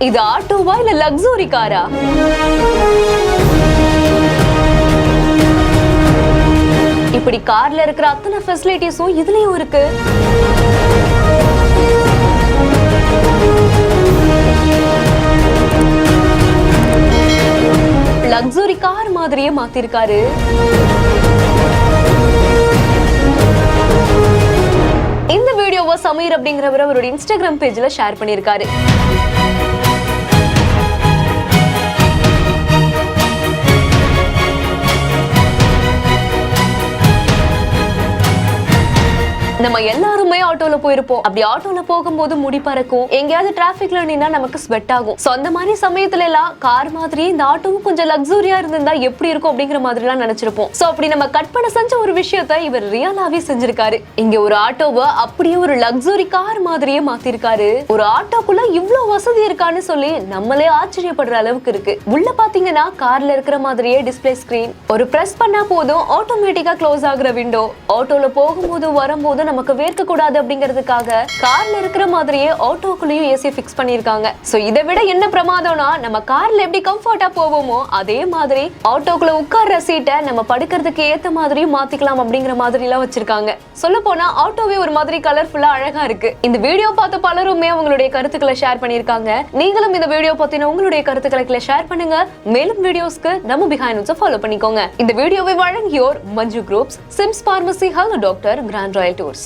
இது ஆட்டோவா இல்ல லக்ஸுரி காரா? இப்படி கார்ல இருக்கிற அத்தனை ஃபெசிலிட்டிஸும் இதுலயும் இருக்கு. லக்ஸுரி கார் மாதிரியே மாத்திருக்காரு. இந்த வீடியோவை சமீர் அப்படிங்கிறவர் அவரோட இன்ஸ்டாகிராம் பேஜ்ல ஷேர் பண்ணிருக்காரு. நம்ம எல்லாருமே ஆட்டோல போயிருப்போம். அப்படி ஆட்டோல போகும்போது முடி பறக்கும், எங்கேயாவது டிராபிக்ல நின்னா நமக்கு ஸ்வெட் ஆகும். சோ அந்த மாதிரி சமயத்துல எல்லாம் கார் மாதிரி இந்த ஆட்டோவும் கொஞ்சம் லக்ஸூரியா இருந்திருந்தா எப்படி இருக்கும் அப்படிங்கிற மாதிரி எல்லாம் நினைச்சிருப்போம். சோ அப்படி நம்ம கற்பனை செஞ்ச ஒரு விஷயத்த இவர் ரியலாவே செஞ்சிருக்காரு. இங்க ஒரு ஆட்டோவை அப்படியே ஒரு லக்ஸூரி கார் மாதிரியே மாத்திருக்காரு. ஒரு ஆட்டோக்குள்ள இவ்வளவு வசதி இருக்கான்னு சொல்லி நம்மளே ஆச்சரியப்படுற அளவுக்கு இருக்கு. உள்ள பாத்தீங்கன்னா கார்ல இருக்கிற மாதிரியே டிஸ்பிளே ஸ்கிரீன், ஒரு பிரஸ் பண்ணா போதும் ஆட்டோமேட்டிக்கா க்ளோஸ் ஆகுற விண்டோ, ஆட்டோல போகும்போது வரும்போது நமக்கு வேர்க்க கூடாது அப்படிங்கிறதுக்காக கார்ல இருக்கிற மாதிரியே ஆட்டோக்குள்ளேயும் ஏசி ஃபிக்ஸ் பண்ணிருக்காங்க. சோ இதை விட என்ன பிரமாதம்னா, நம்ம கார்ல எப்படி கம்ஃபர்ட்டா போவோமோ அதே மாதிரி ஆட்டோக்குள்ள உட்கார்ற சீட்டை நம்ம படுக்கிறதுக்கு ஏத்த மாதிரியும் மாத்திக்கலாம் அப்படிங்கிற மாதிரி எல்லாம் வச்சிருக்காங்க. சொல்ல போனா ஆட்டோவே ஒரு மாதிரி கலர்ஃபுல்லா அழகா இருக்கு. இந்த வீடியோ பார்த்த பலருமே அவங்களுடைய கருத்துக்களை ஷேர் பண்ணிருக்காங்க. நீங்களும் இந்த வீடியோ பத்தின உங்களுடைய கருத்துக்களை ஷேர் பண்ணுங்க. மேலும் வீடியோஸ்க்கு நம்ம பிஹைண்ட் நோட்ஸை ஃபாலோ பண்ணிக்கோங்க. இந்த வீடியோவை வழங்கியோர் Manju groups, SIMS pharmacy, hello doctor, grand royal tours.